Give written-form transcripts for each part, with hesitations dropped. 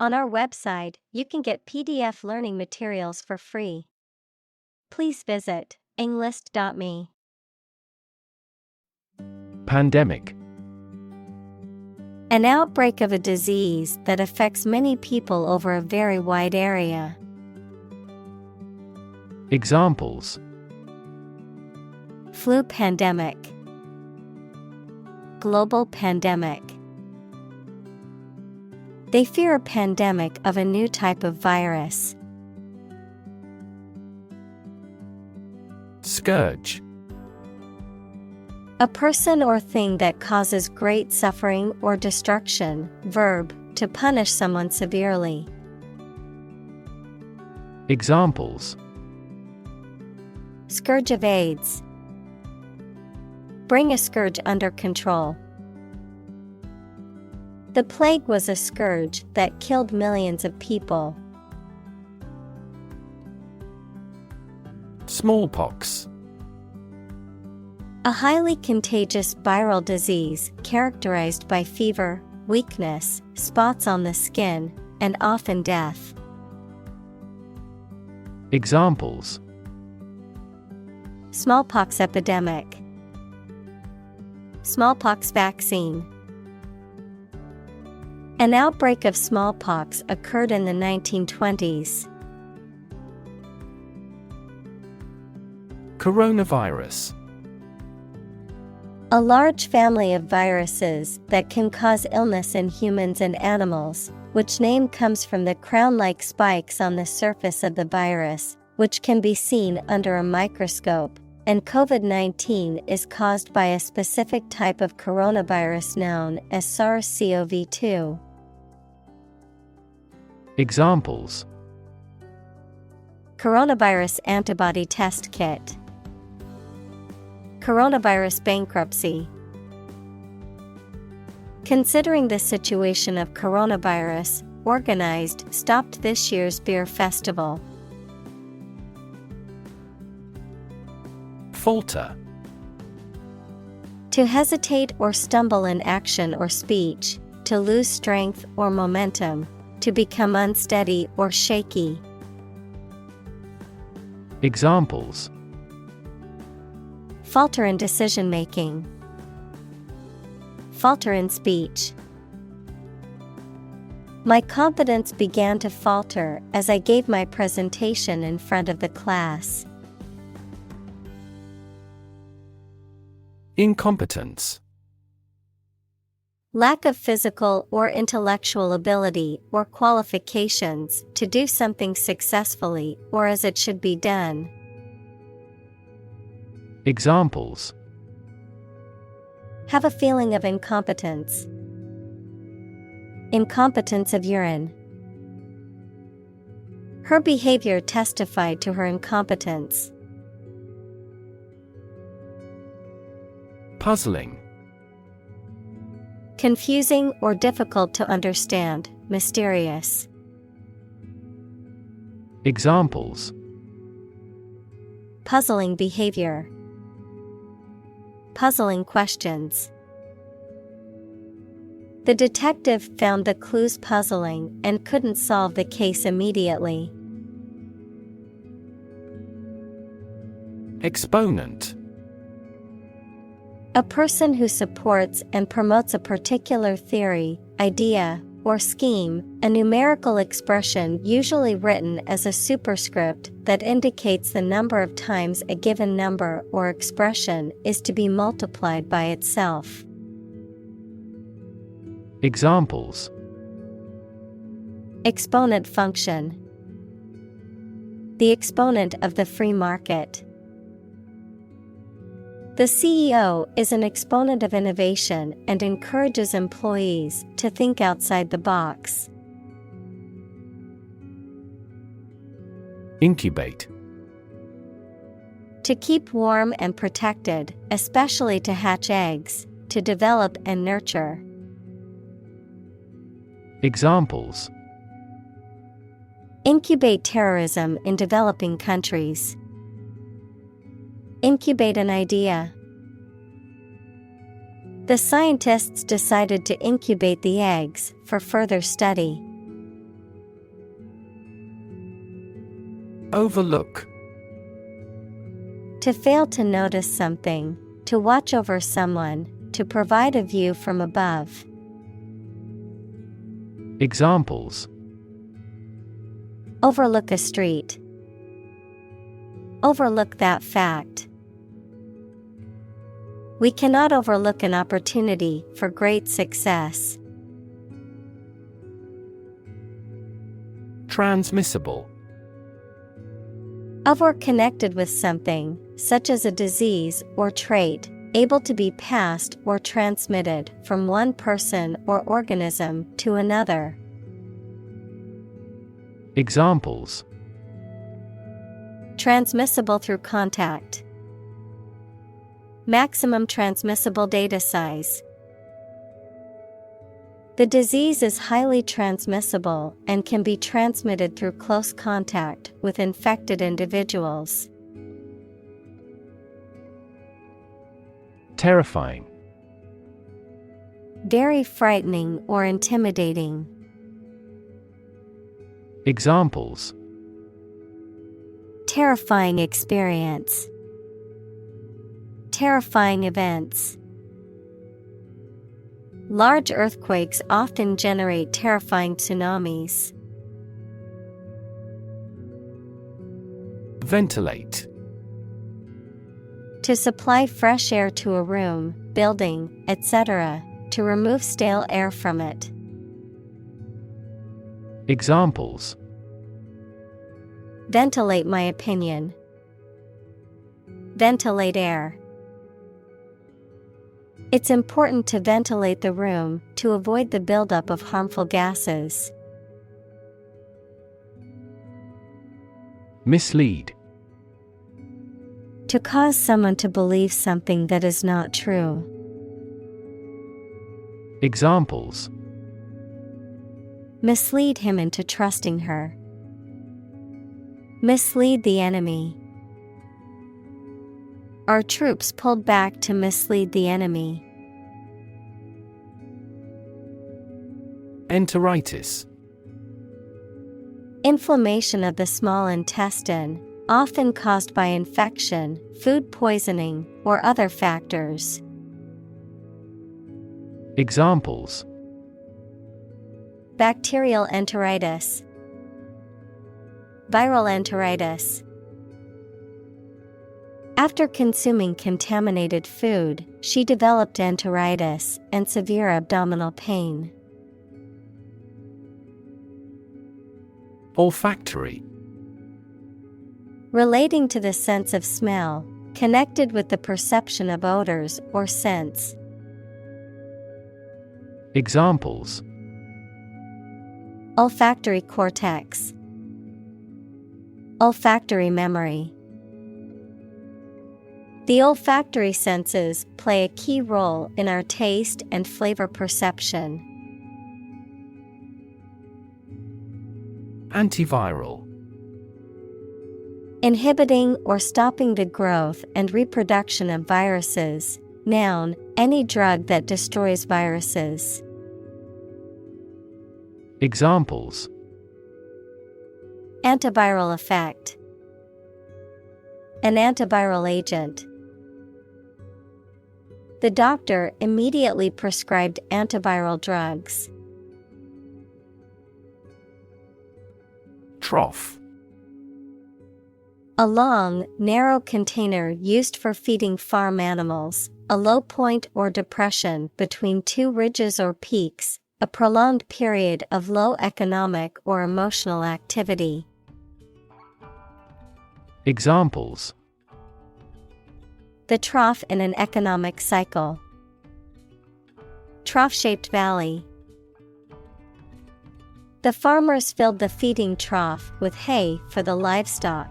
On our website, you can get PDF learning materials for free. Please visit englist.me. Pandemic. An outbreak of a disease that affects many people over a very wide area. Examples: Flu pandemic, global pandemic. They fear a pandemic of a new type of virus. Scourge. A person or thing that causes great suffering or destruction. Verb, to punish someone severely. Examples: Scourge of AIDS. Bring a scourge under control. The plague was a scourge that killed millions of people. Smallpox. A highly contagious viral disease characterized by fever, weakness, spots on the skin, and often death. Examples: Smallpox epidemic, smallpox vaccine. An outbreak of smallpox occurred in the 1920s. Coronavirus. A large family of viruses that can cause illness in humans and animals, which name comes from the crown-like spikes on the surface of the virus, which can be seen under a microscope, and COVID-19 is caused by a specific type of coronavirus known as SARS-CoV-2. Examples: Coronavirus antibody test kit. Coronavirus bankruptcy. Considering the situation of coronavirus, organized stopped this year's beer festival. Falter. To hesitate or stumble in action or speech, to lose strength or momentum, to become unsteady or shaky. Examples: Falter in decision making. Falter in speech. My confidence began to falter as I gave my presentation in front of the class. Incompetence. Lack of physical or intellectual ability or qualifications to do something successfully or as it should be done. Examples: Have a feeling of incompetence. Incompetence of urine. Her behavior testified to her incompetence. Puzzling. Confusing or difficult to understand, mysterious. Examples: Puzzling behavior. Puzzling questions. The detective found the clues puzzling and couldn't solve the case immediately. Exponent. A person who supports and promotes a particular theory, idea, or scheme, a numerical expression usually written as a superscript that indicates the number of times a given number or expression is to be multiplied by itself. Examples: Exponent function. The exponent of the free market. The CEO is an exponent of innovation and encourages employees to think outside the box. Incubate. To keep warm and protected, especially to hatch eggs, to develop and nurture. Examples: Incubate terrorism in developing countries. Incubate an idea. The scientists decided to incubate the eggs for further study. Overlook. To fail to notice something, to watch over someone, to provide a view from above. Examples: Overlook a street. Overlook that fact. We cannot overlook an opportunity for great success. Transmissible. Of or connected with something, such as a disease or trait, able to be passed or transmitted from one person or organism to another. Examples: Transmissible through contact. Maximum transmissible data size. The disease is highly transmissible and can be transmitted through close contact with infected individuals. Terrifying. Very frightening or intimidating. Examples: Terrifying experience. Terrifying events. Large earthquakes often generate terrifying tsunamis. Ventilate. To supply fresh air to a room, building, etc., to remove stale air from it. Examples: Ventilate my opinion. Ventilate air. It's important to ventilate the room to avoid the buildup of harmful gases. Mislead. To cause someone to believe something that is not true. Examples: Mislead him into trusting her. Mislead the enemy. Our troops pulled back to mislead the enemy. Enteritis. Inflammation of the small intestine, often caused by infection, food poisoning, or other factors. Examples: Bacterial enteritis. Viral enteritis. After consuming contaminated food, she developed enteritis and severe abdominal pain. Olfactory. Relating to the sense of smell, connected with the perception of odors or scents. Examples: Olfactory cortex. Olfactory memory. The olfactory senses play a key role in our taste and flavor perception. Antiviral. Inhibiting or stopping the growth and reproduction of viruses. Noun, any drug that destroys viruses. Examples: Antiviral effect. An antiviral agent. The doctor immediately prescribed antiviral drugs. Trough. A long, narrow container used for feeding farm animals, a low point or depression between two ridges or peaks, a prolonged period of low economic or emotional activity. Examples: The trough in an economic cycle. Trough-shaped valley. The farmers filled the feeding trough with hay for the livestock.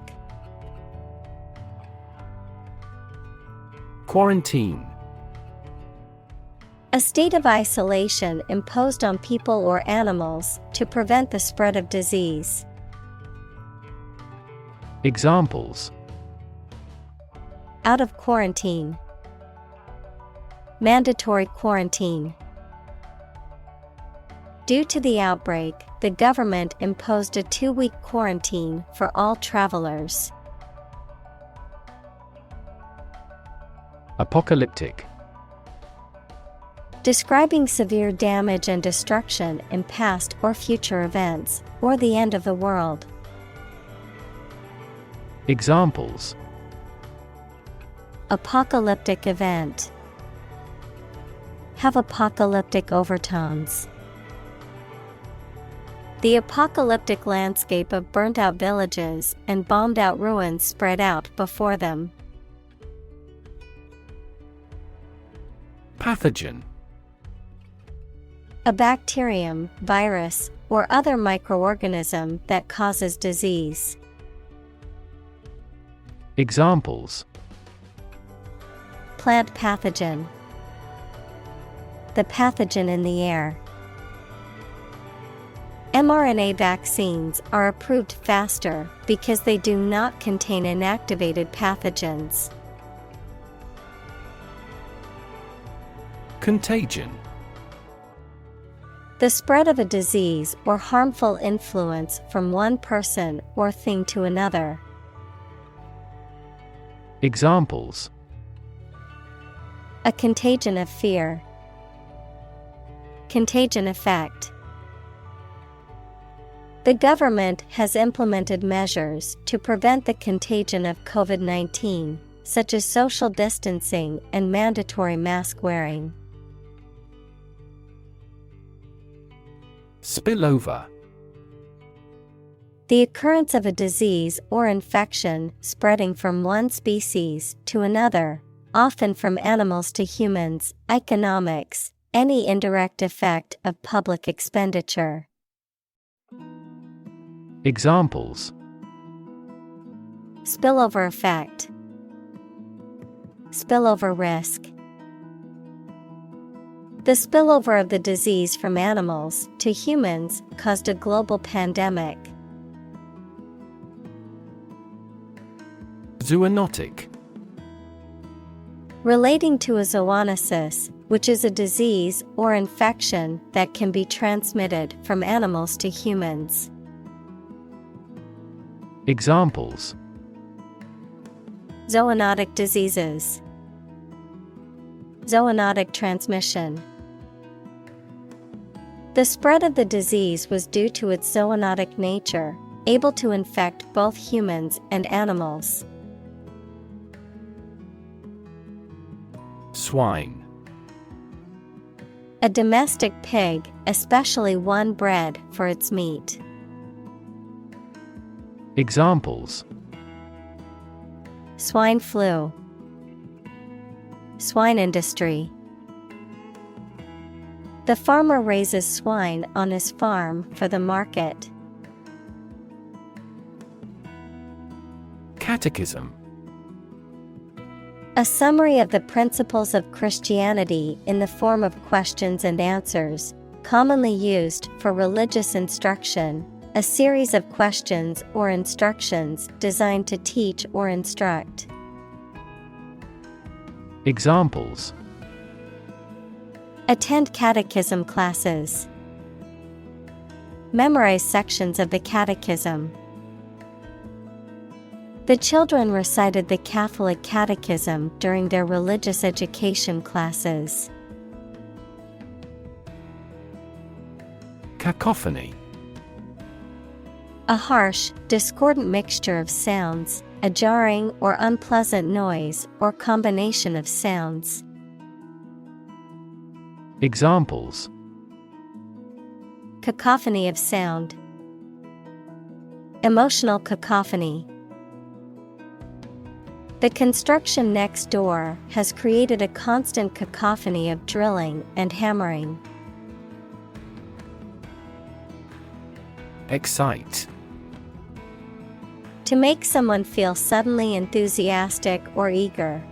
Quarantine. A state of isolation imposed on people or animals to prevent the spread of disease. Examples: Out of quarantine. Mandatory quarantine. Due to the outbreak, the government imposed a 2-week quarantine for all travelers. Apocalyptic. Describing severe damage and destruction in past or future events, or the end of the world. Examples: apocalyptic event. Have apocalyptic overtones. The apocalyptic landscape of burnt-out villages and bombed-out ruins spread out before them. Pathogen. A bacterium, virus, or other microorganism that causes disease. Examples: plant pathogen. The pathogen in the air. mRNA vaccines are approved faster because they do not contain inactivated pathogens. Contagion. The spread of a disease or harmful influence from one person or thing to another. Examples: a contagion of fear. Contagion effect. The government has implemented measures to prevent the contagion of COVID-19, such as social distancing and mandatory mask wearing. Spillover. The occurrence of a disease or infection spreading from one species to another, often from animals to humans. Economics, any indirect effect of public expenditure. Examples: spillover effect. Spillover risk. The spillover of the disease from animals to humans caused a global pandemic. Zoonotic. Relating to a zoonosis, which is a disease or infection that can be transmitted from animals to humans. Examples: zoonotic diseases. Zoonotic transmission. The spread of the disease was due to its zoonotic nature, able to infect both humans and animals. Swine. A domestic pig, especially one bred for its meat. Examples: swine flu. Swine industry. The farmer raises swine on his farm for the market. Catechism. A summary of the principles of Christianity in the form of questions and answers, commonly used for religious instruction, a series of questions or instructions designed to teach or instruct. Examples: attend catechism classes. Memorize sections of the catechism. The children recited the Catholic Catechism during their religious education classes. Cacophony. A harsh, discordant mixture of sounds, a jarring or unpleasant noise or combination of sounds. Examples: cacophony of sound. Emotional cacophony. The construction next door has created a constant cacophony of drilling and hammering. Excite. To make someone feel suddenly enthusiastic or eager.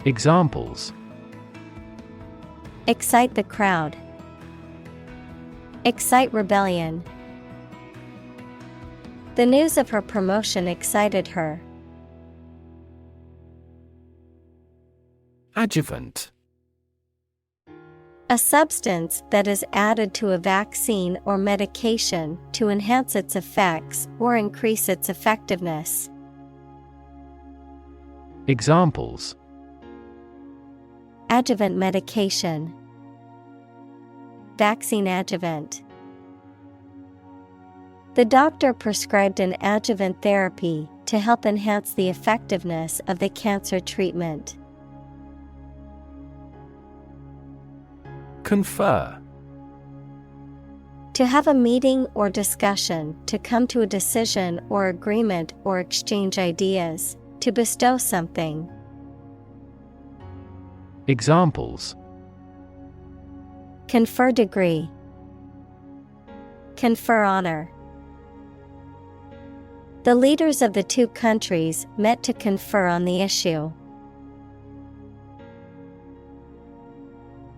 Examples: excite the crowd. Excite rebellion. The news of her promotion excited her. Adjuvant. A substance that is added to a vaccine or medication to enhance its effects or increase its effectiveness. Examples: Adjuvant medication, vaccine adjuvant. The doctor prescribed an adjuvant therapy to help enhance the effectiveness of the cancer treatment. Confer. To have a meeting or discussion, to come to a decision or agreement or exchange ideas, to bestow something. Examples: Confer degree, confer honor. The leaders of the two countries met to confer on the issue.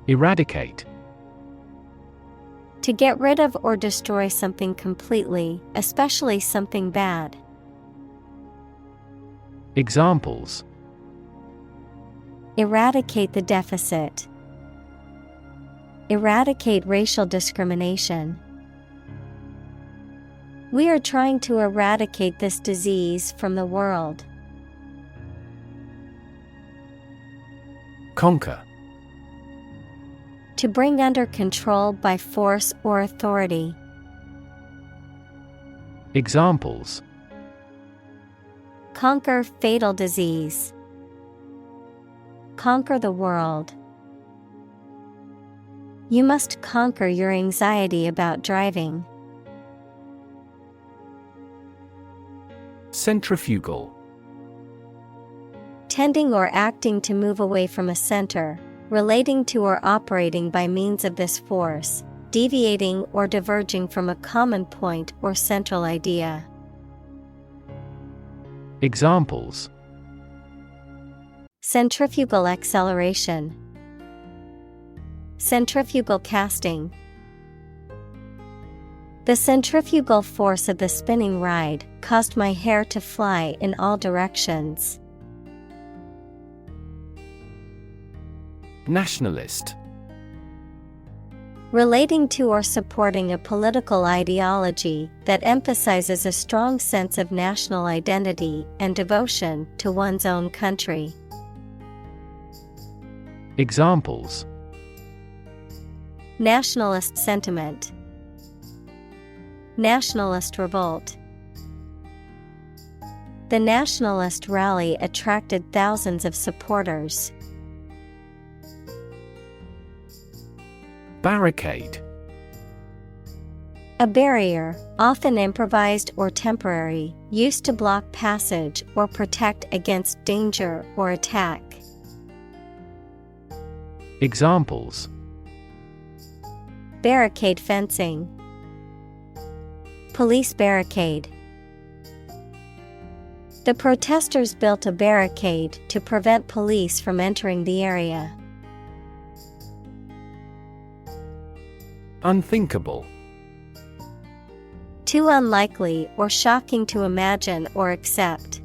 Eradicate. To get rid of or destroy something completely, especially something bad. Examples: Eradicate the deficit. Eradicate racial discrimination. We are trying to eradicate this disease from the world. Conquer. To bring under control by force or authority. Examples: Conquer fatal disease. Conquer the world. You must conquer your anxiety about driving. Centrifugal. Tending or acting to move away from a center, relating to or operating by means of this force, deviating or diverging from a common point or central idea. Examples: Centrifugal acceleration. Centrifugal casting. The centrifugal force of the spinning ride caused my hair to fly in all directions. Nationalist. Relating to or supporting a political ideology that emphasizes a strong sense of national identity and devotion to one's own country. Examples: Nationalist sentiment. Nationalist revolt. The nationalist rally attracted thousands of supporters. Barricade. A barrier, often improvised or temporary, used to block passage or protect against danger or attack. Examples: Barricade fencing. Police barricade. The protesters built a barricade to prevent police from entering the area. Unthinkable. Too unlikely or shocking to imagine or accept.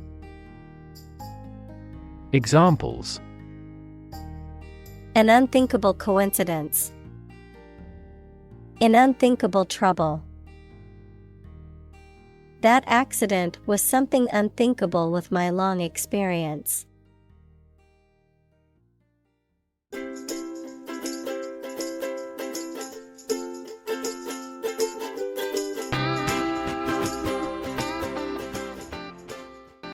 Examples: An unthinkable coincidence. In unthinkable trouble. That accident was something unthinkable with my long experience.